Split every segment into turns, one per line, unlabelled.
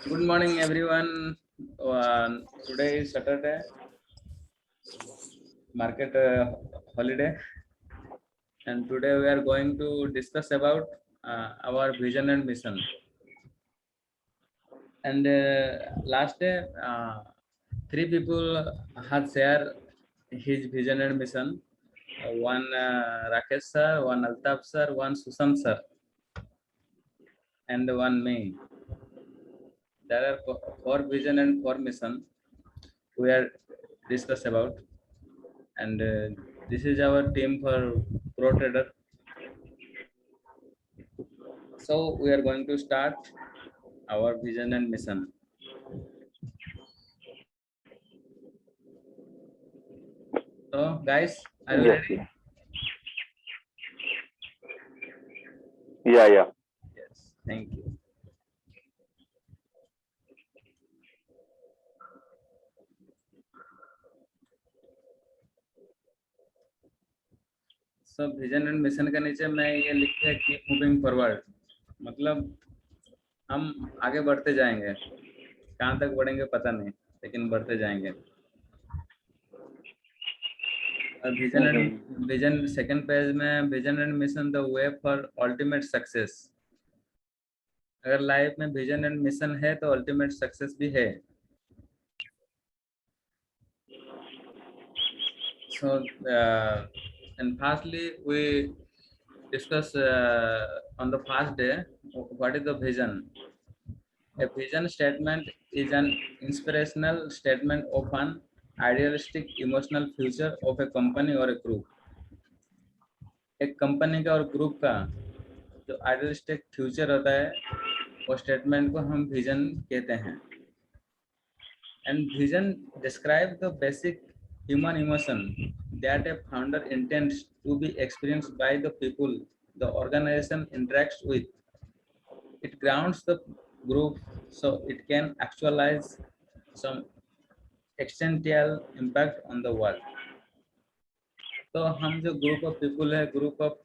Good morning, everyone. Today is Saturday, market holiday, and today we are going to discuss about our vision and mission. And last day, three people had shared his vision and mission. One Rakesh sir, one Altaf sir, one Sushant sir, and one me. There are four vision and four mission we are discuss about. And this is our team for Pro Trader. So we are going to start our vision and mission. So guys, are you
Yes,
ready?
yeah. Yeah.
Yes, thank you. So vision and mission के नीचे मैं ये लिख दिया keep moving forward, मतलब हम आगे बढ़ते जाएंगे, कहाँ तक बढ़ेंगे पता नहीं, लेकिन बढ़ते जाएंगे।
Mm-hmm.
विजन सेकंड पेज में vision and mission the way for ultimate success. अगर लाइफ में विजन एंड मिशन है तो अल्टीमेट सक्सेस भी है। So and firstly we discuss on the first day what is the vision. A vision statement is an inspirational statement of an idealistic emotional future of a company or a group. एक company का और group का जो idealistic future होता है, वो statement को हम विजन कहते हैं। And vision describes the basic human emotion that a founder intends to be experienced by the people the organization interacts with. It grounds the group so it can actualize some existential impact on the world. तो हम जो group of people है, group of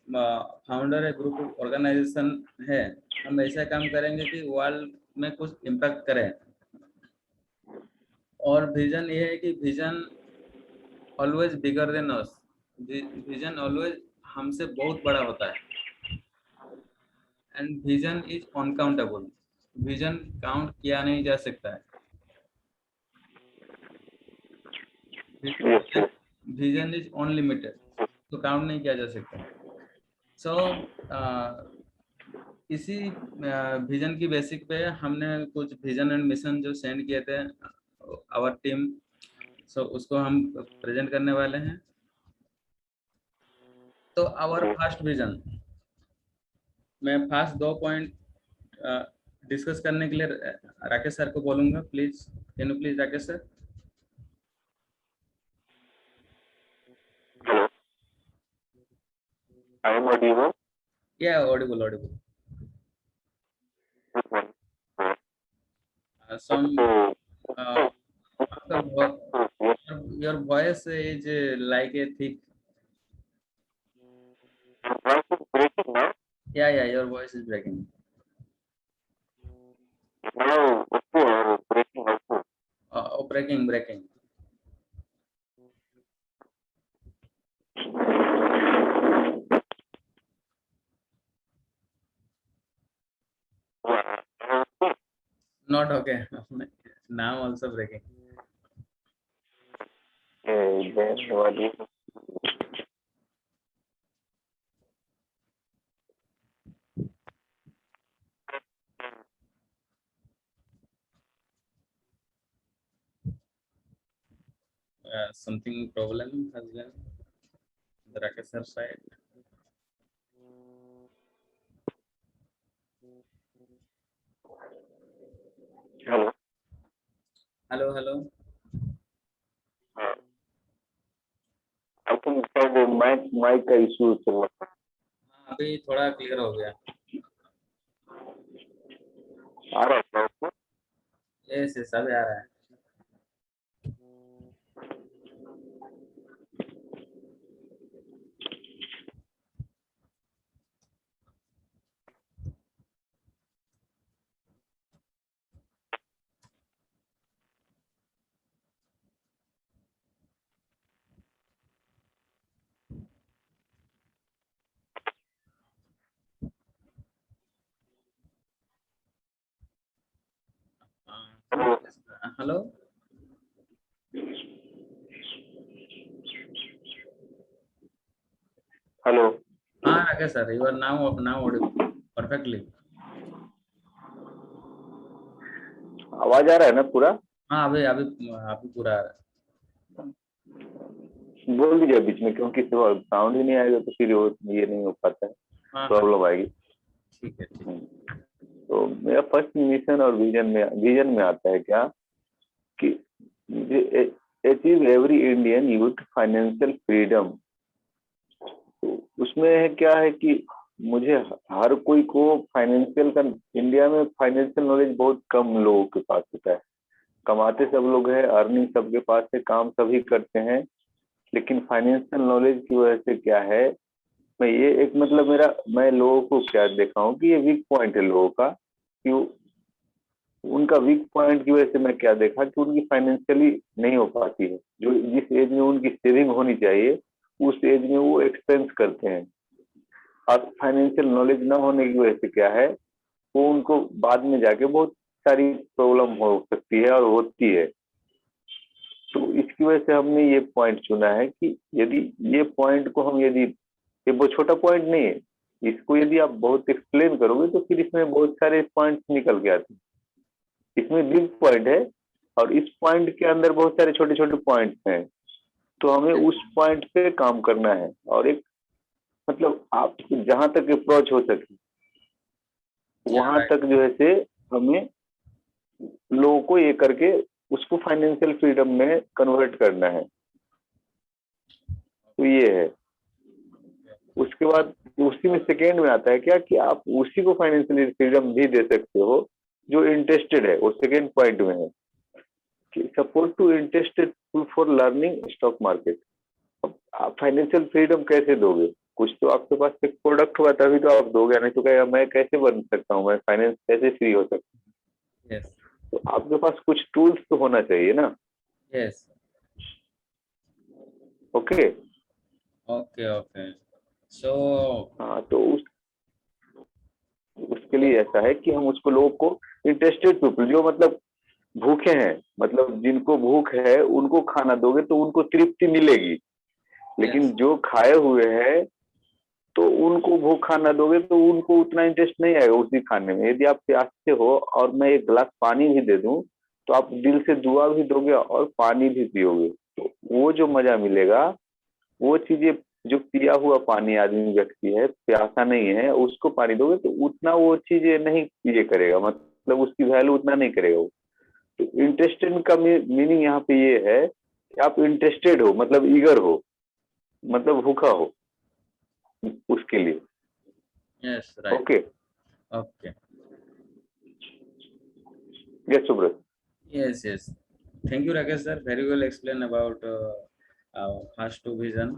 founder है, group of organisation है, हम ऐसा काम करेंगे कि वर्ल्ड में कुछ इम्पैक्ट करें। और विजन ये है कि vision always bigger than us, vision always हमसे बहुत बड़ा होता है। And vision is uncountable, vision count किया नहीं जा सकता है।
Yes, yes.
Vision is unlimited, तो काउंट नहीं किया जा सकता। सो इसी विजन की बेसिक पे हमने कुछ विजन एंड मिशन जो सेंड किए थे आवर टीम, सो उसको हम प्रेजेंट करने वाले हैं। तो आवर
Okay.
फर्स्ट विजन, मैं फर्स्ट दो पॉइंट डिस्कस करने के लिए राकेश सर को बोलूंगा। Please, can you please Rakesh sir?
Hello. I am audible.
Yeah audible audible.
Good morning.
Some
So,
आपका
yes,
your voice is like a thick,
your voice is breaking now.
Yeah your voice is breaking.
Now, okay, or breaking also.
Breaking breaking.
Yeah. Okay.
Not okay. Now also breaking.
Then what is
Something problem has been the Rakesh sir side.
hello?
Hello, hello.
Uh, I think शायद mic का issue चल रहा है।
हाँ, अभी थोड़ा clear हो गया।
आ रहा है आपको?
यस यस, अभी आ रहा है। हेलो।
हेलो।
हाँ Rakesh sir, you are now audible perfectly.
आवाज आ रहा है ना पूरा?
हाँ अभी अभी अभी पूरा आ रहा
बोल दीजिए बीच में, क्योंकि साउंड ही नहीं आएगा तो फिर ये नहीं हो पाता है,
है। हाँ हाँ
प्रॉब्लम आएगी।
ठीक है ठीक।
तो मेरा फर्स्ट मिशन और विजन में आता है क्या कि achieve every Indian youth financial freedom. तो उसमें है क्या है कि मुझे हर कोई को फाइनेंशियल का, इंडिया में फाइनेंशियल नॉलेज बहुत कम लोगों के पास होता है। कमाते सब लोग हैं, अर्निंग सबके पास है, काम सभी करते हैं, लेकिन फाइनेंशियल नॉलेज की वजह से क्या है, मैं ये एक मतलब मैं लोगों को क्या देखा हूँ कि ये वीक पॉइंट है लोगों का, कि उनका वीक पॉइंट की वजह से मैं क्या देखा कि उनकी फाइनेंशियली नहीं हो पाती है। जो जिस एज में उनकी सेविंग होनी चाहिए उस एज में वो एक्सपेंस करते हैं, और फाइनेंशियल नॉलेज न होने की वजह से क्या है, वो उनको बाद में जाके बहुत सारी प्रॉब्लम हो सकती है और होती है। तो इसकी वजह से हमने ये पॉइंट चुना है कि यदि ये पॉइंट को हम यदि, ये बहुत छोटा पॉइंट नहीं है, इसको यदि आप बहुत एक्सप्लेन करोगे तो फिर इसमें बहुत सारे पॉइंट्स निकल के आते हैं। इसमें बिग पॉइंट है और इस पॉइंट के अंदर बहुत सारे छोटे छोटे पॉइंट्स हैं, तो हमें उस पॉइंट पे काम करना है, और एक मतलब आप जहां तक अप्रोच हो सके
या
वहां
राइट।
तक जो है से हमें लोगों को ये करके उसको फाइनेंशियल फ्रीडम में कन्वर्ट करना है। तो ये है। उसके बाद उसी में सेकेंड में आता है क्या कि आप उसी को फाइनेंशियल फ्रीडम भी दे सकते हो जो इंटरेस्टेड है, वो सेकेंड पॉइंट में है कि support to interested for learning stock market. अब आप फाइनेंशियल फ्रीडम कैसे दोगे? कुछ तो आपके पास एक प्रोडक्ट हुआ तभी तो आप दोगे, नहीं तो कहेगा मैं कैसे बन सकता हूँ, मैं फाइनेंस कैसे फ्री हो सकता
यस
हूँ। तो आपके पास कुछ टूल्स तो होना चाहिए ना।
Yes.
Okay.
Okay okay. So
हाँ तो उसके लिए ऐसा है कि हम उसको लोगों को, इंटरेस्टेड पीपल जो मतलब भूखे हैं, मतलब जिनको भूख है उनको खाना दोगे तो उनको तृप्ति मिलेगी, लेकिन
यस
जो खाए हुए हैं तो उनको भूख खाना दोगे तो उनको उतना इंटरेस्ट नहीं आएगा उसी खाने में। यदि आप प्यासे हो और मैं एक गिलास पानी भी दे दूं तो आप दिल से दुआ भी दोगे और पानी भी पियोगे, तो वो जो मजा मिलेगा, वो चीजें, जो पिया हुआ पानी आदमी व्यक्ति है, प्यासा नहीं है, उसको पानी दोगे तो उतना वो चीजें नहीं ये करेगा, मतलब उसकी वैल्यू उतना नहीं करेगा वो। तो इंटरेस्टेड का मीनिंग यहाँ पे ये है कि आप इंटरेस्टेड हो, मतलब ईगर हो, मतलब भूखा हो उसके लिए।
Yes right.
Okay.
Okay.
Yes Subrata.
Yes, yes. Thank you, Rakesh sir. Very well explain about first two vision.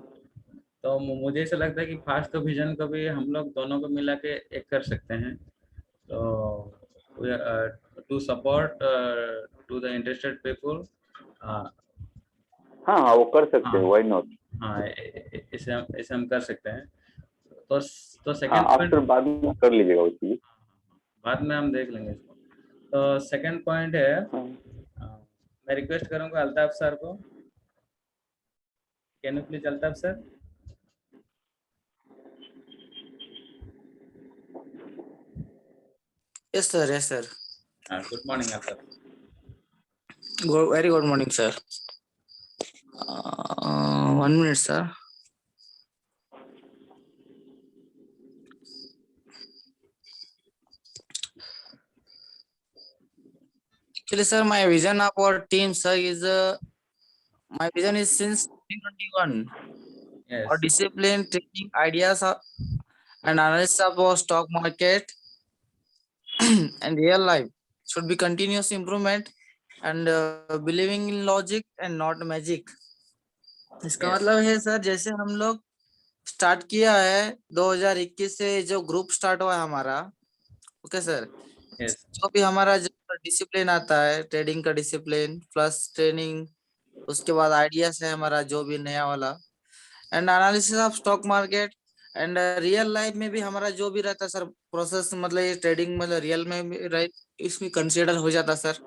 तो मुझे ऐसा लगता है कि फास्ट टू विजन को भी हम लोग दोनों को मिला के एक कर सकते हैं। तो to support to the interested people. हाँ
हाँ हाँ, वो कर सकते
हाँ।
हैं, व्हाई नॉट।
हाँ इसे हम कर सकते हैं। तो तो
हाँ
सेकंड पॉइंट
आफ्टर बाद में कर लीजिएगा वो चीज।
बाद में हम देख लेंगे इसको। तो सेकंड पॉइंट है,
हाँ
मैं रिक्वेस्ट करूंगा अल्ताफ सर को। Can you please Altaf sir?
Yes, sir. Yes, sir.
Good morning Altaf.
Very good morning, sir. 1 minute, sir. Actually, sir, my vision of our team, sir, is my vision is since 2021. Our
yes
discipline, taking ideas and analysis of our stock market and real life should be continuous improvement and believing in logic and not magic. इसका
yes
मतलब है sir, जैसे हम लोग start किया है 2021 से, जो ग्रुप स्टार्ट हुआ है हमारा। ओके सर,
यस
जो भी हमारा जो डिसिप्लिन आता है, ट्रेडिंग का डिसिप्लिन प्लस ट्रेनिंग, उसके बाद आइडियाज है हमारा जो भी नया वाला, and analysis of stock market and real life में भी हमारा जो भी रहता है सर प्रोसेस, मतलब ये ट्रेडिंग मतलब रियल में भी राइट इसमें कंसिडर हो जाता सर।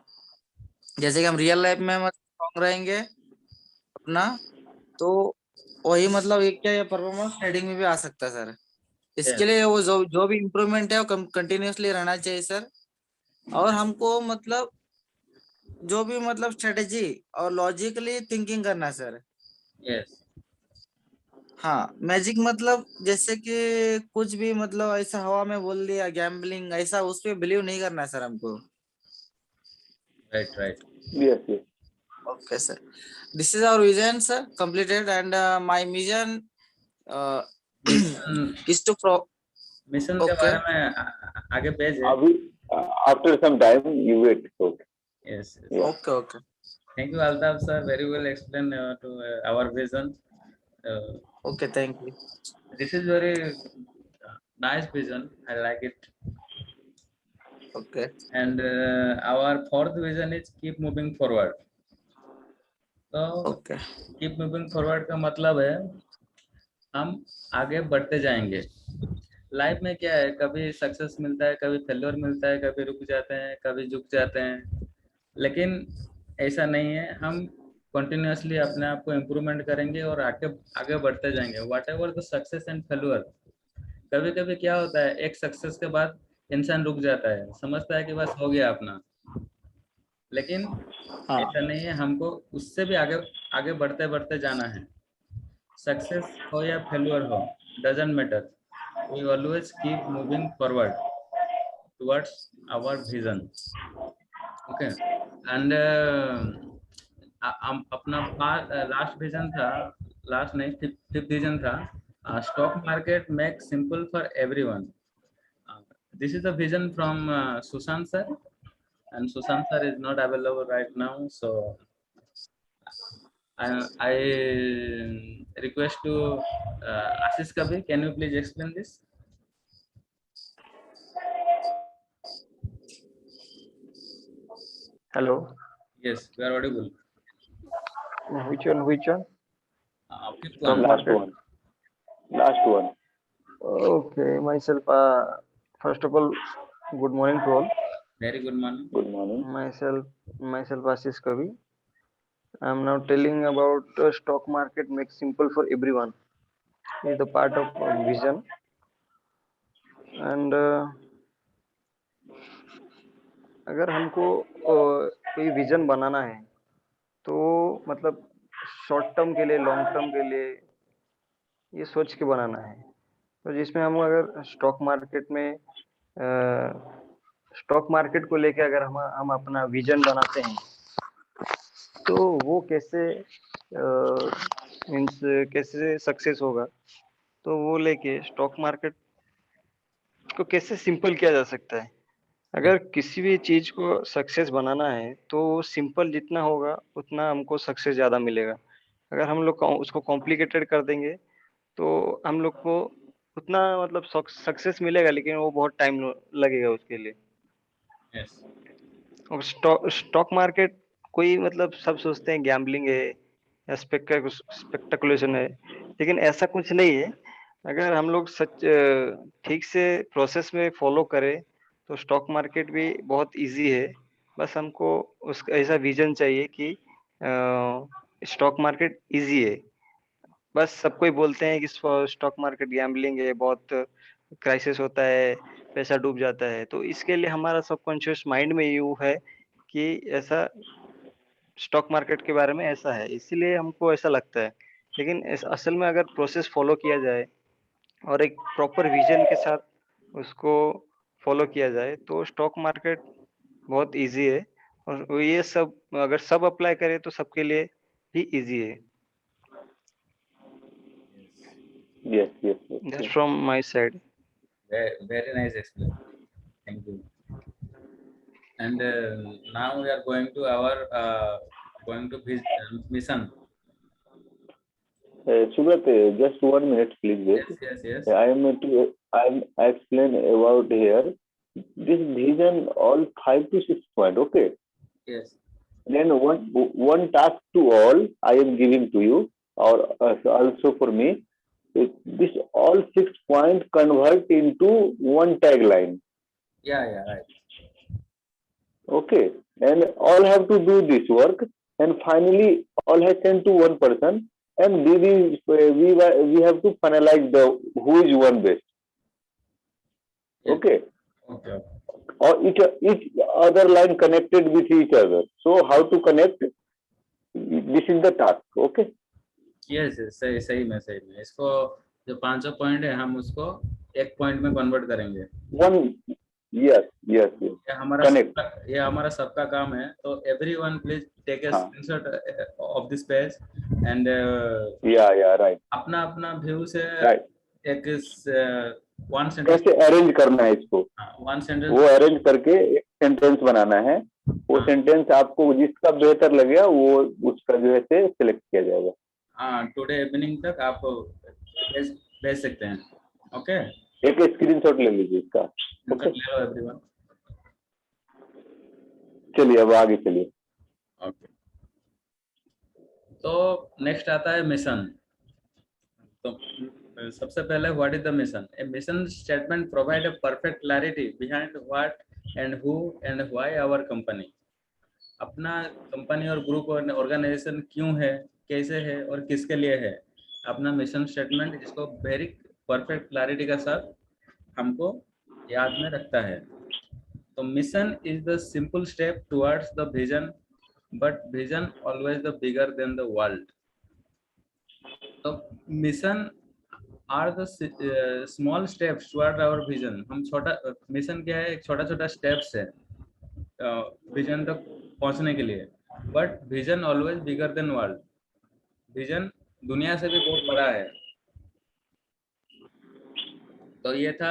जैसे कि हम रियल लाइफ में मतलब स्ट्रॉन्ग रहेंगे अपना, तो वही मतलब एक क्या परफॉर्मेंस ट्रेडिंग में भी आ सकता है सर। इसके
Yes,
लिए वो जो भी इम्प्रूवमेंट है वो कंटिन्यूअसली रहना चाहिए सर। और हमको मतलब जो भी मतलब स्ट्रेटेजी और लॉजिकली थिंकिंग करना है सर।
yes,
हाँ, मैजिक मतलब जैसे कि कुछ भी मतलब ऐसा हवा में बोल दिया गैम्बलिंग ऐसा, उस पे बिलीव नहीं करना है सर हमको।
right, right.
Yes, yes.
Okay, sir. This is our vision, sir, completed, and my mission uh,
mission
is to pro.
Mission के
Okay,
बारे में आगे पेज है.
अभी after some time you wait. Okay.
Yes, yes.
Yeah.
okay, okay,
Thank you, Altaf sir. Very well explained to our vision.
okay. Thank you.
This is very nice vision. I like it.
Okay,
And our fourth vision is keep moving forward. तो
okay,
keep moving forward का मतलब है हम आगे बढ़ते जाएंगे. Life में क्या है, कभी सक्सेस मिलता है, कभी फेल्योर मिलता है, कभी रुक जाते हैं, कभी झुक जाते हैं. लेकिन ऐसा नहीं है, हम कंटिन्यूअसली अपने आप को इम्प्रूवमेंट करेंगे और आगे आगे बढ़ते जाएंगे. What ever the success and failure. कभी कभी क्या होता है, एक सक्सेस के बाद इंसान रुक जाता है, समझता है कि बस हो गया अपना. लेकिन
हाँ,
ऐसा नहीं है, हमको उससे भी आगे आगे बढ़ते बढ़ते जाना है. सक्सेस हो या फेल्योर हो, doesn't matter. We always keep moving forward towards our vision. Okay. And अपना लास्ट विजन था, लास्ट नहीं, फिफ्थ विजन था, stock market make simple for everyone. This is the vision from Sushant sir. And Sushant sir is not available right now, so I request to Ashish Kabir. Can you please explain this?
Hello.
Yes, you are audible.
Which one? Which one?
Fifth
Stock
one.
Last
market.
one. Last one.
Okay, myself. First of all, good morning to all.
Very good morning.
Good morning.
Myself Ashish Kavi. I'm now telling about stock market makes simple for everyone. Is the part of vision, and अगर हमको कोई vision बनाना है तो मतलब short term के लिए, long term के लिए ये सोच के बनाना है. तो जिसमें हम अगर स्टॉक मार्केट को लेके अगर हम अपना विजन बनाते हैं तो वो कैसे मीन्स कैसे सक्सेस होगा, तो वो लेके स्टॉक मार्केट को कैसे सिंपल किया जा सकता है.
Yes.
अगर किसी भी चीज को सक्सेस बनाना है तो सिंपल जितना होगा उतना हमको सक्सेस ज्यादा मिलेगा. अगर हम लोग उसको कॉम्प्लिकेटेड कर देंगे तो हम लोग को उतना मतलब सक्सेस मिलेगा लेकिन वो बहुत टाइम लगेगा उसके लिए.
Yes.
और स्टॉक मार्केट कोई मतलब सब सोचते हैं गैम्बलिंग है या स्पेक्टेकुलेशन है, लेकिन ऐसा कुछ नहीं है. अगर हम लोग सच ठीक से प्रोसेस में फॉलो करें तो स्टॉक मार्केट भी बहुत इजी है. बस हमको उसका ऐसा विजन चाहिए कि स्टॉक मार्केट इजी है. बस सब कोई बोलते हैं कि स्टॉक मार्केट गैम्बलिंग है, बहुत क्राइसिस होता है, पैसा डूब जाता है. तो इसके लिए हमारा सबकॉन्शियस माइंड में ये है कि ऐसा स्टॉक मार्केट के बारे में ऐसा है, इसीलिए हमको ऐसा लगता है. लेकिन असल में अगर प्रोसेस फॉलो किया जाए और एक प्रॉपर विजन के साथ उसको फॉलो किया जाए तो स्टॉक मार्केट बहुत इजी है. और ये सब अगर सब अप्लाई करें तो सबके लिए भी इजी है.
Yes, yes, yes.
That's
Yes.
From my side.
Very nice explanation. Thank you. And now we are going to our mission.
Subrat, just 1 minute, please wait.
Yes, yes, yes.
I'm explain about here. This vision all 5 to 6 point. Okay.
Yes.
Then one task to all I am giving to you, or also for me. This all 6 point convert into one tagline.
Yeah, right.
Okay, and all have to do this work, and finally all have sent to one person, and we have to finalize the who is one best.
Yes.
Okay,
Okay.
or each other line connected with each other. So how to connect? This is the task. Okay.
Yes सही सही में इसको जो 500 point है हम उसको एक point में कन्वर्ट करेंगे।
One. Yes. Yes. Yes. Connect.
ये हमारा सबका काम है, तो एवरीवन प्लीज टेक ए
हाँ.
Screenshot of this page and
Yeah. Right.
अपना अपना व्यू से
Right.
एक वन सेंटेंस
कैसे अरेंज करना है इसको,
वन सेंटेंस
वो अरेंज करके एक सेंटेंस बनाना है। वो सेंटेंस आपको जिसका बेहतर लगेगा वो उसका जो है से सिलेक्ट किया जाएगा।
हाँ, टुडे इवनिंग तक आप भेज सकते हैं। ओके,
एक स्क्रीनशॉट ले लीजिए इसका। ओके,
ले लो एवरीवन।
चलिए अब आगे चलिए।
ओके, तो नेक्स्ट आता है मिशन। तो सबसे पहले what is the mission? A mission statement provide a perfect clarity behind what and who and why our company. अपना कंपनी और ग्रुप और ऑर्गेनाइजेशन क्यों है, कैसे है और किसके लिए है, अपना मिशन स्टेटमेंट इसको वेरी परफेक्ट क्लैरिटी के साथ हमको याद में रखता है। तो mission is the simple step towards the vision, but vision always the bigger than the world. तो mission are the small steps toward our vision. हम छोटा मिशन क्या है, एक छोटा छोटा स्टेप्स है विजन तक पहुंचने के लिए, but vision always bigger than world. Vision दुनिया से भी बहुत बड़ा है। तो ये था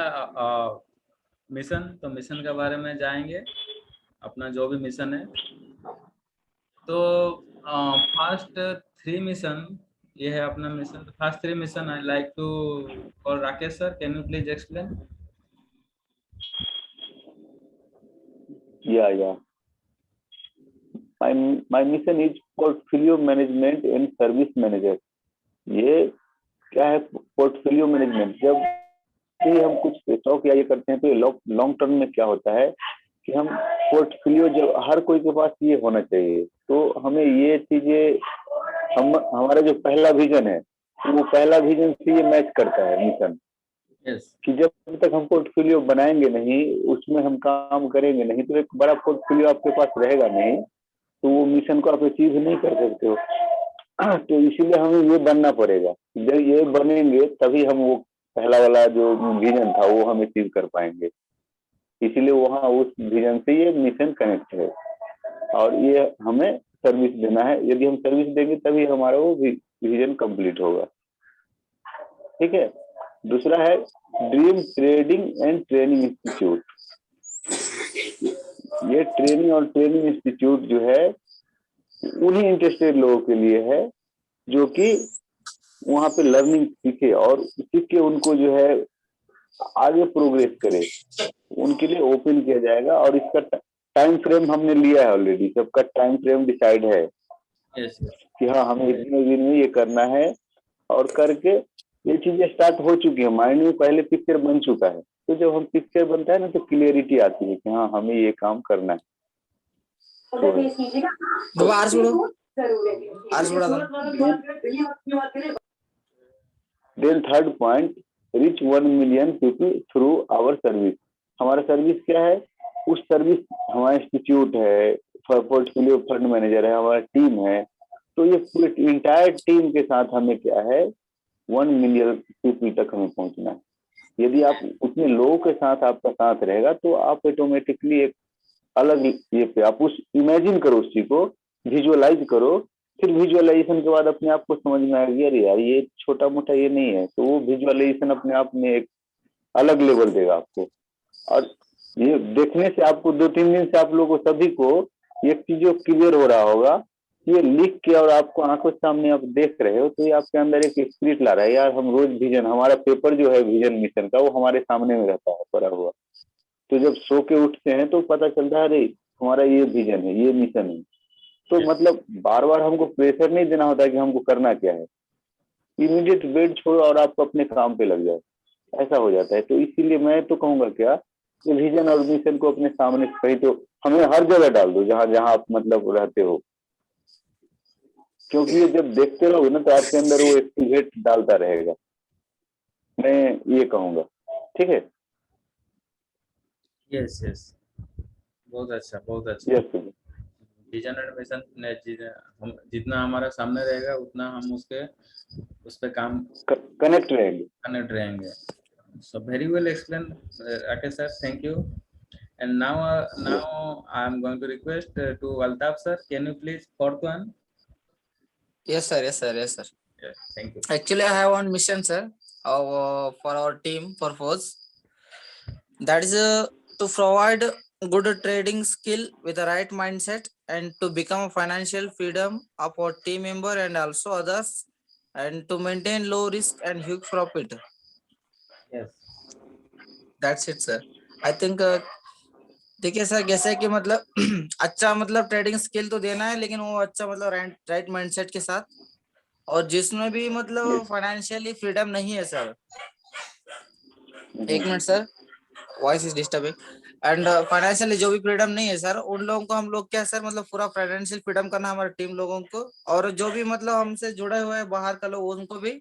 मिशन। तो मिशन के बारे में जाएंगे, अपना जो भी मिशन है। तो फर्स्ट 3 मिशन ये है अपना mission. First 3 mission I like to और Rakesh sir, can you please explain?
Yeah. My mission is portfolio management and service manager. ये क्या है पोर्टफोलियो मैनेजमेंट? जब भी हम कुछ स्टॉक या ये करते हैं तो लॉन्ग टर्म में क्या होता है कि हम पोर्टफोलियो, जब हर कोई के पास ये होना चाहिए, तो हमें ये चीजें हमारा जो पहला विजन है वो पहला विजन से ये मैच करता है मिशन।
यस,
कि जब तक हम पोर्टफोलियो बनाएंगे नहीं, उसमें हम काम करेंगे नहीं, तो एक बड़ा पोर्टफोलियो आपके पास रहेगा नहीं, तो वो मिशन को आप अचीव नहीं कर सकते हो। तो इसीलिए हमें ये बनना पड़ेगा। जब ये बनेंगे तभी हम वो पहला वाला जो विजन था वो हम अचीव कर पाएंगे। इसीलिए वहाँ उस विजन से ये मिशन कनेक्ट है और ये हमें सर्विस देना है। यदि हम सर्विस देंगे तभी हमारा वो विजन कंप्लीट होगा। ठीक है। दूसरा है dream trading and training institute. ये ट्रेनिंग और ट्रेनिंग इंस्टीट्यूट जो है उन्हीं इंटरेस्टेड लोगों के लिए है जो कि वहाँ पे लर्निंग सीखे और सीख के उनको जो है आगे प्रोग्रेस करे, उनके लिए ओपन किया जाएगा। और इसका टाइम फ्रेम हमने लिया है ऑलरेडी, सबका टाइम फ्रेम डिसाइड है कि हाँ हमें इतने दिन में ये करना है, और करके ये चीजें स्टार्ट हो चुकी है। माइंड में पहले पिक्चर बन चुका है, तो जब हम पिक्चर बनता है ना तो क्लियरिटी आती है कि हाँ हमें ये काम करना है। Then third point, reach 1 million people through our service. हमारा सर्विस क्या है? उस सर्विस हमारा इंस्टीट्यूट है, पोर्टफोलियो फंड मैनेजर है, हमारा टीम है। तो ये पूरे इंटायर टीम के साथ हमें क्या है 1 मिलियन पीपल तक हमें पहुंचना है। यदि आप उतने लोगों के साथ आपका साथ रहेगा तो आप ऑटोमेटिकली एक अलग ये पे आप उस इमेजिन करो, उस चीज को विजुअलाइज करो। फिर विजुअलाइजेशन के बाद अपने आप को समझ में आएगी अरे यार ये छोटा मोटा ये नहीं है, तो वो विजुअलाइजेशन अपने आप में एक अलग लेवल देगा आपको। और ये देखने से आपको 2-3 दिन से आप लोगों को सभी को एक चीज क्लियर हो रहा होगा, ये लिख के और आपको आंखों सामने आप देख रहे हो, तो ये आपके अंदर एक स्पिरिट ला रहा है यार। हम रोज विजन, हमारा पेपर जो है विजन मिशन का, वो हमारे सामने में रहता है पड़ा हुआ। तो जब सो के उठते हैं तो पता चलता है अरे हमारा ये विजन है, ये मिशन है। तो मतलब बार बार हमको प्रेशर नहीं देना होता कि हमको करना क्या है। इमीडिएट बेड छोड़ो और आप अपने काम पे लग जाओ, ऐसा हो जाता है। तो इसीलिए मैं तो कहूंगा क्या ये विजन और मिशन को अपने सामने कहीं तो हमें हर जगह डाल दो जहां जहां आप मतलब रहते हो, क्योंकि ये जब देखते रहोगे ना तो आपके अंदर वो एक्टिवेट डालता रहेगा, मैं ये कहूंगा। ठीक है।
यस यस, बहुत अच्छा बहुत अच्छा।
यस
विजन एंड मिशन ने हम जितना हमारा सामने रहेगा उतना हम उस पे काम
कनेक्ट रहेंगे।
कनेक्ट रहेंगे। So very well explained, Rakesh sir. Thank you. And now I am going to request to Altaf sir. Can you please fourth one?
Yes, sir. Yes, sir. Yes, sir.
Yes, thank you.
Actually, I have one mission, sir, for our team purpose. That is to provide good trading skill with the right mindset and to become a financial freedom of our team member and also others, and to maintain low risk and huge profit.
Yes.
That's it, sir. I think देखिए sir, जैसे कि मतलब अच्छा मतलब trading skill तो देना है, लेकिन वो अच्छा मतलब राइट माइंडसेट के साथ, और जिसमें भी मतलब फाइनेंशियली फ्रीडम नहीं है सर। एक minute sir, voice is disturbing. And financially जो भी फ्रीडम नहीं है सर, उन लोगों को हम लोग क्या सर मतलब पूरा फाइनेंशियल फ्रीडम करना हमारे टीम लोगों को, और जो भी मतलब हमसे जुड़े हुए हैं बाहर का लोग उनको भी,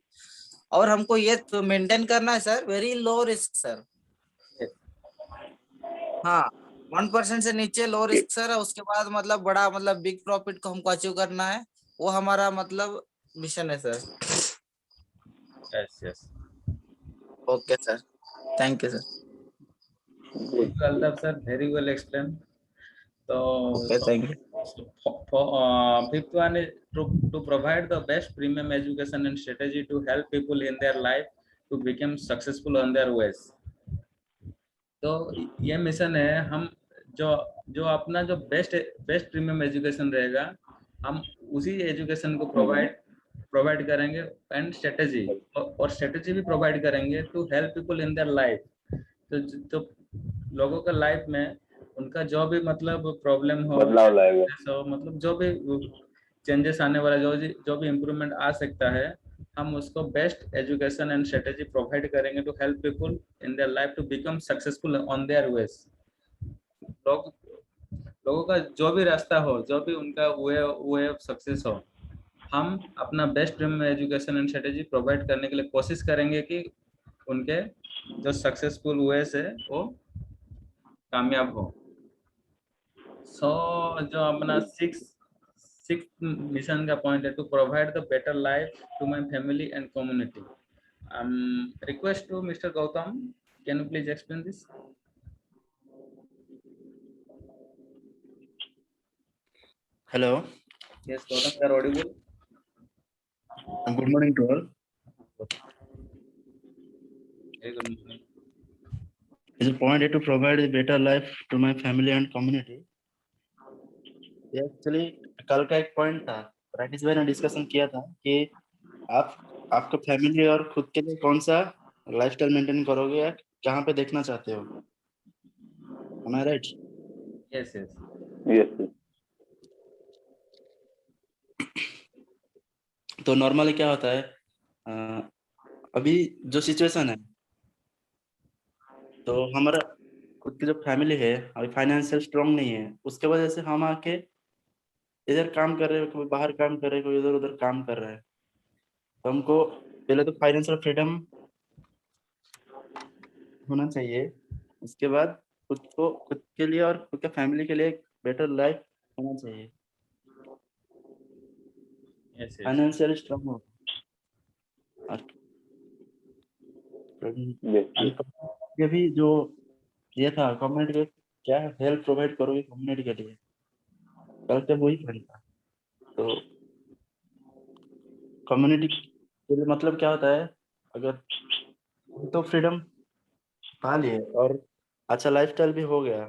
और हमको ये तो मेंटेन करना है sir very low risk sir. हाँ, 1% से नीचे लो रिस्क सर, उसके बाद मतलब बड़ा मतलब बिग प्रॉफिट को हमको अचीव करना है, वो हमारा मतलब मिशन है sir.
Yes, yes.
Okay sir, thank you sir.
Thank you, Altaf sir. Very well explained. So,
okay, thank you.
fifth one is to provide the best premium education and strategy to help people in their life to become successful on their ways. तो ये mission है, हम जो जो अपना जो best best premium education रहेगा, हम उसी एजुकेशन को प्रोवाइड करेंगे एंड स्ट्रेटेजी, और स्ट्रेटेजी भी प्रोवाइड करेंगे to help people in their life. तो लोगों का लाइफ में उनका जो भी मतलब प्रॉब्लम हो,
बदलाव लाएगा,
तो मतलब जो भी चेंजेस आने वाला, जो भी इम्प्रूवमेंट आ सकता है, हम उसको best education and strategy provide करेंगे to help people in their life to become successful on their ways. लोगों का जो भी रास्ता हो, जो भी उनका वे ऑफ सक्सेस हो, हम अपना best premium education and strategy provide करने के लिए कोशिश करेंगे कि उनके जो सक्सेसफुल वेज है वो कामयाब हो। सो जो अपना सिक्स मिशन का पॉइंट है, to provide the better life to my family and community. Request to mister Gautam, can you please explain this?
Hello,
Yes, Gautam, you are audible.
good morning to all.
Very good morning.
Is a point to provide a better life to my family and community. ये actually कल का एक point था, राकेश भाई ने discussion किया था कि आपका फैमिली और खुद के लिए कौन सा लाइफस्टाइल मेंटेन करोगे या कहाँ पे देखना चाहते हो। Am I right?
Yes, yes.
Yes
तो नॉर्मली क्या होता है, अभी जो सिचुएशन है, तो हमारा खुद की जो फैमिली है अभी फाइनेंशियल स्ट्रांग नहीं है, उसके वजह से हम आके इधर काम कर रहे हैं, कोई बाहर काम कर रहे हैं, कोई इधर उधर काम कर रहा है। तो हमको पहले तो फाइनेंशियल फ्रीडम होना चाहिए, उसके बाद खुद के लिए और खुद के फैमिली के लिए एक बेटर लाइफ होना चाहिए।
Yes, yes.
फाइनेंशियल स्ट्रांग हो ये भी जो ये था कम्युनिटी के क्या हेल्प प्रोवाइड करोगे कम्युनिटी के लिए, कल से वही पॉइंट था। तो कम्युनिटी के लिए मतलब क्या होता है, अगर तो फ्रीडम पा लिए और अच्छा लाइफस्टाइल भी हो गया,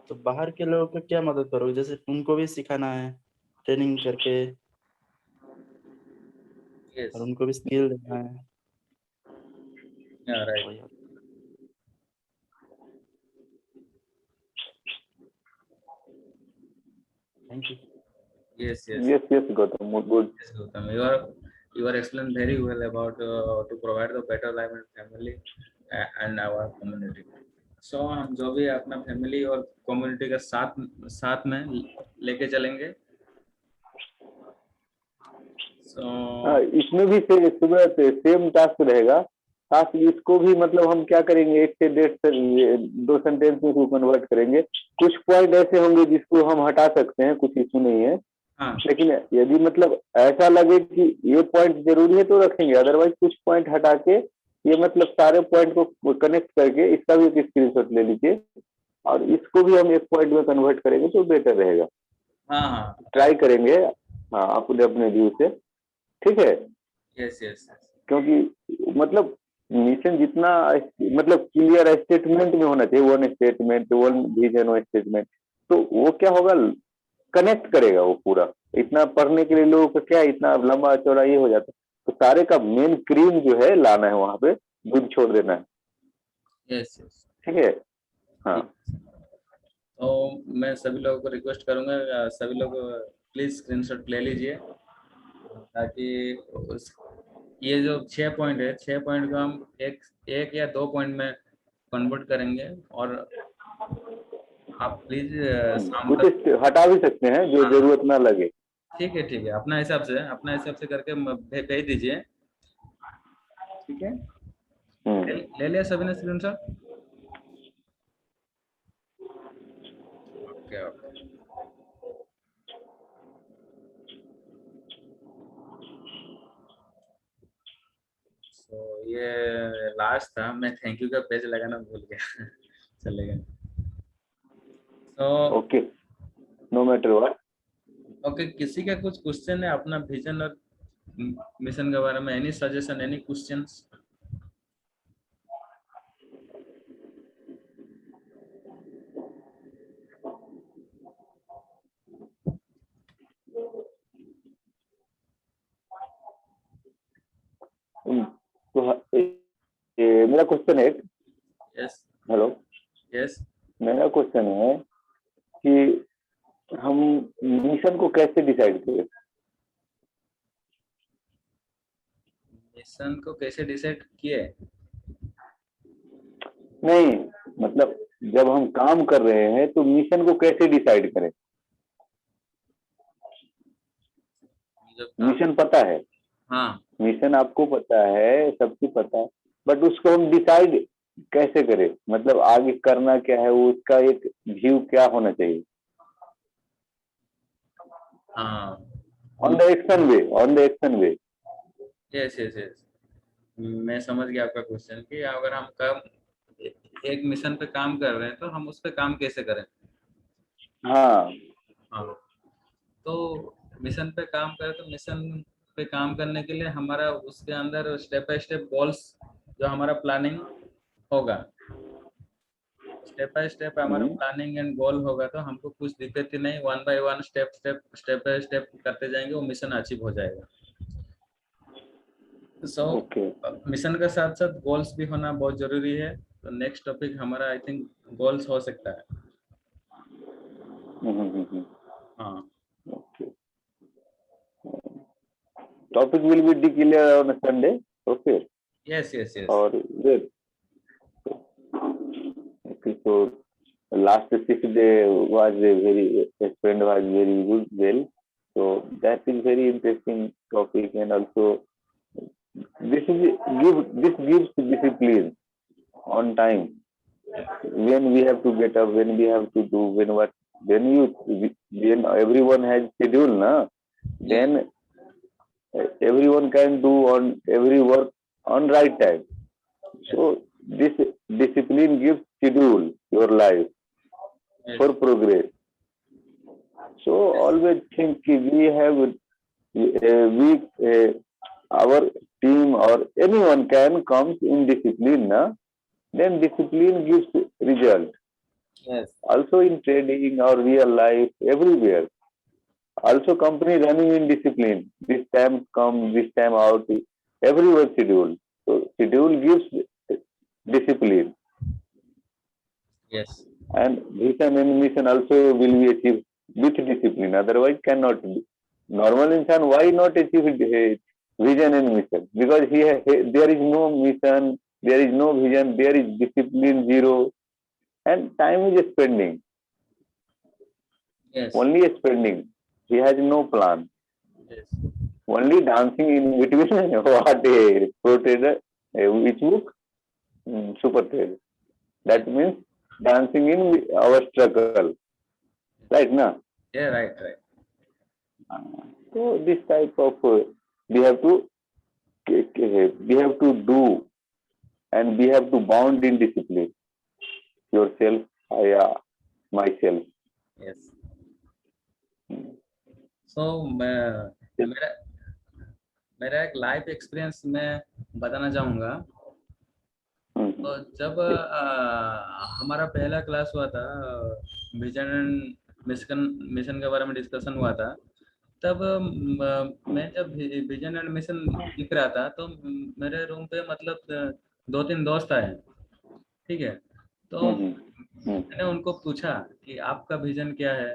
तो बाहर के लोगों को क्या मदद करोगे, जैसे उनको भी सिखाना है ट्रेनिंग करके,
Yes.
और उनको भी स्किल देना है।
Yeah, right.
Thank you.
Yes, yes.
Yes Gautam, good.
Yes, Gautam. You are explained very well about to provide the better life and family and our community. सो हम जो भी अपना फैमिली और कम्युनिटी का साथ साथ में लेके चलेंगे।
हाँ,
सो
इसमें भी सुबह सेम टास्क रहेगा। साथ ही इसको भी मतलब हम क्या करेंगे, एक से डेढ़ से ये 2 सेंटेंस में इसको कन्वर्ट करेंगे। कुछ पॉइंट ऐसे होंगे जिसको हम हटा सकते हैं, कुछ इशू नहीं है।
हाँ
लेकिन यदि मतलब ऐसा लगे कि ये पॉइंट जरूरी है तो रखेंगे, अदरवाइज कुछ पॉइंट हटा के ये मतलब सारे पॉइंट को कनेक्ट करके इसका भी एक स्क्रीनशॉट ले लीजिए और इसको भी हम एक पॉइंट में कन्वर्ट करेंगे तो बेटर रहेगा।
हाँ हाँ
ट्राई करेंगे, हाँ, अपने अपने व्यू से, ठीक है।
यस यस
क्योंकि मतलब मिशन जितना मतलब क्लियर स्टेटमेंट में होना चाहिए, one statement, one vision, one statement, तो वो क्या होगा, कनेक्ट करेगा वो पूरा। इतना पढ़ने के लिए लोगों का क्या इतना लंबा चौड़ा ये हो जाता है, तो सारे का मेन क्रीम जो है लाना है वहां पे, दूध छोड़ देना है,
यस यस।
ठीक है। हाँ,
तो मैं सभी लोगों को रिक्वेस्ट करूंगा, सभी लोग प्लीज स्क्रीनशॉट ले लीजिए, ताकि उस ये जो 6 पॉइंट है, 6 पॉइंट को हम एक एक या 2 पॉइंट में कन्वर्ट करेंगे। और आप प्लीज शाम
कुछ
तक,
हटा भी सकते हैं जो
हाँ
जरूरत ना लगे।
ठीक है, अपना हिसाब से करके भेज दीजिए, ठीक है।
हम्म।
ले लिया सभी ने स्क्रीनशॉट? Okay okay. तो ये लास्ट था, मैं थैंक यू का पेज लगाना भूल गया चलेगा। तो
okay, no matter what.
Okay, किसी का कुछ क्वेश्चन है अपना विजन और मिशन के बारे में? Any suggestion, any questions?
तो मेरा क्वेश्चन है,
यस
हेलो,
यस।
मेरा क्वेश्चन है कि हम मिशन को कैसे डिसाइड करें।
मिशन को कैसे डिसाइड किए?
नहीं, मतलब जब हम काम कर रहे हैं तो मिशन को कैसे डिसाइड करें।
जब काम,
मिशन पता है,
हाँ
मिशन आपको पता है, सबको पता है, बट उसको हम डिसाइड कैसे करें, मतलब आगे करना क्या है, वो उसका एक व्यू क्या होना चाहिए।
हाँ
on the action way, on the action way.
Yes yes yes, मैं समझ गया आपका क्वेश्चन कि अगर हम काम एक मिशन पे काम कर रहे हैं तो हम उस पे काम कैसे करें।
हाँ,
हाँ, तो मिशन पे काम करें तो मिशन पे काम करने के लिए हमारा उसके अंदर स्टेप बाय स्टेप गोल्स, जो हमारा प्लानिंग होगा, स्टेप बाय स्टेप हमारा
हम्म,
प्लानिंग एंड गोल होगा, तो हमको कुछ दिक्कत ही नहीं, one by one step by step करते जाएंगे, वो मिशन अचीव हो जाएगा। So
okay.
मिशन के साथ साथ गोल्स भी होना बहुत जरूरी है। तो नेक्स्ट टॉपिक हमारा आई थिंक गोल्स हो सकता है। हाँ
okay, topic will be declare on Sunday, okay.
Yes yes yes.
और wait, okay, so last 6 day was a very spent was very good, well, so that is very interesting topic, and also this is this gives discipline on time, when we have to get up, when we have to do, when everyone has schedule na, then everyone can do on every work on right time. So this discipline gives schedule your life
Yes.
for progress. So always think we have we our team or anyone can come in discipline na, then discipline gives result.
Yes.
Also in trading or real life, everywhere. Also company running in discipline. This time come, this time out. Everyone schedule. So schedule gives discipline.
Yes.
And vision and mission also will be achieved with discipline. Otherwise cannot be. Normal insan why not achieve vision and mission? Because there is no mission, there is no vision, there is discipline zero. and time is spending,
Yes.
only spending. He has no plan,
Yes.
only dancing in between. What a pro trader, which book? Super trader. That means dancing in our struggle, right now.
Yeah. Right. Right.
So this type of we have to do, and we have to bound in discipline yourself, myself.
Yes. So मेरा मेरा एक life experience मैं बताना चाहूँगा। तो जब हमारा पहला क्लास हुआ था, विजन एंड मिशन के बारे में डिस्कशन हुआ था, तब मैं जब विजन एंड मिशन लिख रहा था तो मेरे रूम पे मतलब 2-3 दोस्त आए, ठीक है। तो मैंने उनको पूछा कि आपका विजन क्या है।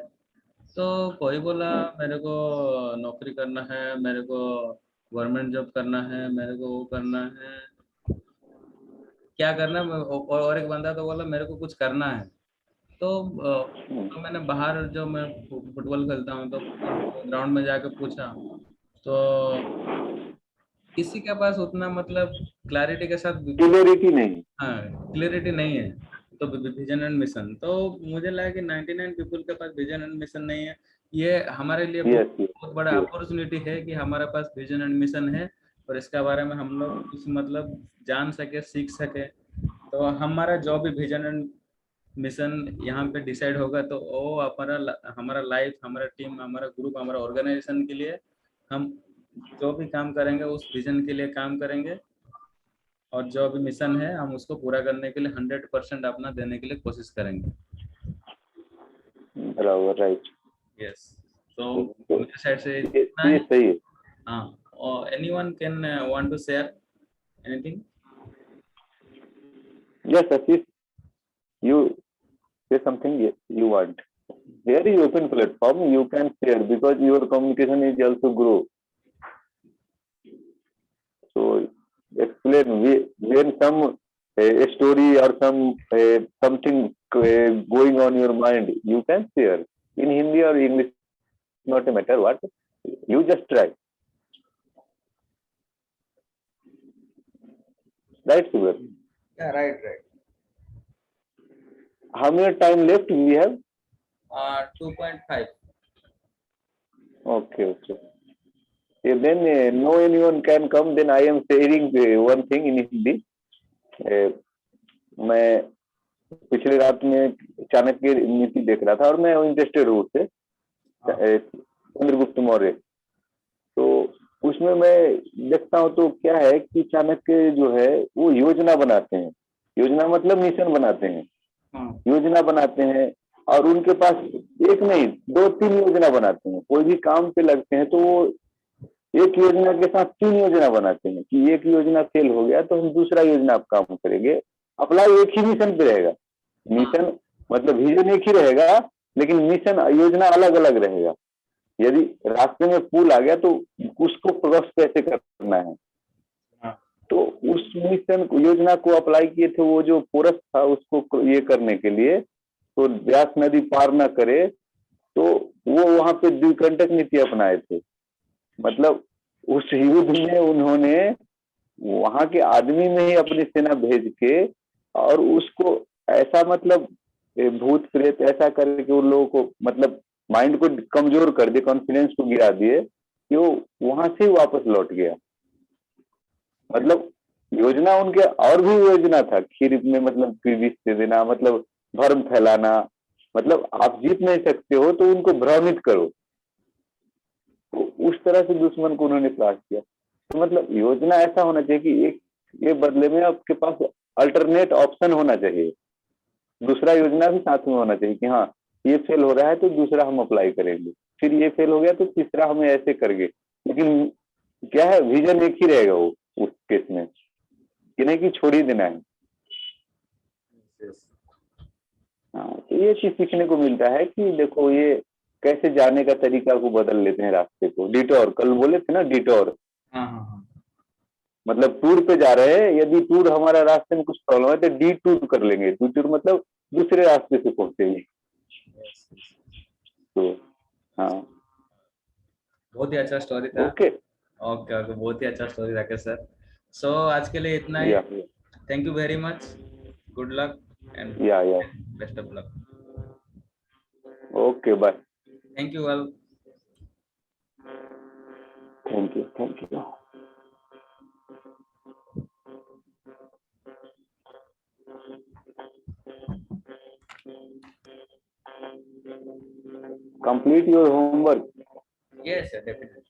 तो कोई बोला मेरे को नौकरी करना है, मेरे को गवर्नमेंट जॉब करना है, मेरे को वो करना है, क्या करना है। और एक बंदा तो बोला मेरे को कुछ करना है। तो मैंने बाहर जो मैं फुटबॉल खेलता हूँ तो ग्राउंड में जाकर पूछा, तो किसी के पास उतना मतलब क्लैरिटी के साथ
क्लियरिटी नहीं,
हाँ क्लियरिटी नहीं है। तो विजन एंड मिशन, तो मुझे लगा कि 99 पीपल के पास विजन एंड मिशन नहीं है। ये हमारे लिए
Yes,
बहुत बड़ा अपॉर्चुनिटी है कि हमारे पास विजन एंड मिशन है और इसके बारे में हम लोग कुछ मतलब जान सके, सीख सके। तो हमारा जो भी विजन एंड मिशन यहाँ पे डिसाइड होगा तो वो हमारा लाइफ, हमारा टीम, हमारा ग्रुप, हमारा ऑर्गेनाइजेशन के लिए हम जो भी काम करेंगे उस विजन के लिए काम करेंगे, और जो भी मिशन है हम उसको पूरा करने के लिए 100% अपना देने के लिए कोशिश करेंगे।
बराबर, राइट।
यस। तो मेरे साइड से
ये
इतना है।
सही है।
हाँ, और anyone can want to share anything?
Yes, Ashish, you say something you want. Here is open platform. You can share because your communication is also grow. So explain when some a story or some something going on your mind. You can share in Hindi or English, not a matter what. You just try. Right, Sugar?
Yeah, right.
How many time left we have?
2.5.
Okay. Then no anyone can come. Then I am sharing one thing in Hindi. मैं पिछले रात में चाणक्य नीति देख रहा था और मैं इंटरेस्टेड हूँ उससे, चंद्रगुप्त मौर्य। तो उसमें मैं देखता हूँ तो क्या है कि चाणक्य जो है वो योजना बनाते हैं। योजना मतलब मिशन बनाते हैं, योजना बनाते हैं, और उनके पास एक नहीं 2-3 योजना बनाते हैं। कोई भी काम पे लगते हैं तो वो एक योजना के साथ 3 योजना बनाते हैं कि एक योजना फेल हो गया तो हम दूसरा योजना आप काम करेंगे। अप्लाई एक ही मिशन पे रहेगा। मिशन मतलब विजन एक ही रहेगा, लेकिन मिशन योजना अलग अलग रहेगा। यदि रास्ते में पुल आ गया तो उसको क्रॉस कैसे करना है, तो उस मिशन योजना को अप्लाई किए थे। वो जो फोरस था उसको ये करने के लिए, तो व्यास नदी पार न करे तो वो वहां पे द्विकंटक नीति अपनाए थे। मतलब उस युद्ध में उन्होंने वहां के आदमी में ही अपनी सेना भेज के और उसको ऐसा मतलब भूत प्रेत ऐसा करके उन लोगों को मतलब माइंड को कमजोर कर दिए, कॉन्फिडेंस को गिरा दिए कि वो वहां से वापस लौट गया। मतलब योजना उनके और भी योजना था, खीर में मतलब विष दे देना, मतलब भ्रम फैलाना। मतलब आप जीत नहीं सकते हो तो उनको भ्रमित करो। तो उस तरह से दुश्मन को उन्होंने त्रास किया। तो मतलब योजना ऐसा होना चाहिए कि एक ये बदले में आपके पास अल्टरनेट ऑप्शन होना चाहिए, दूसरा योजना भी साथ में होना चाहिए कि हाँ ये फेल हो रहा है तो दूसरा हम अप्लाई करेंगे, फिर ये फेल हो गया तो तीसरा हम ऐसे करेंगे। लेकिन क्या है, विजन एक ही रहेगा वो उस केस में, कि नहीं कि छोड़ ही देना है। हाँ, तो ये चीज सीखने को मिलता है कि देखो ये कैसे जाने का तरीका को बदल लेते हैं रास्ते को। डिटोर, कल बोले थे ना डिटोर, मतलब टूर पे जा रहे हैं, यदि टूर हमारा रास्ते में कुछ प्रॉब्लम है तो डी टूर कर लेंगे। डी टूर मतलब दूसरे रास्ते से पहुंचेंगे।
Yes.
तो हाँ,
बहुत ही अच्छा स्टोरी था।
ओके,
ओके ओके, बहुत ही अच्छा स्टोरी राकेश सर। सो आज के लिए इतना ही।
या
thank you very much, good luck and
या
best of luck.
Okay, bye,
thank you all.
Thank you, thank you. Complete your homework.
Yes, definitely.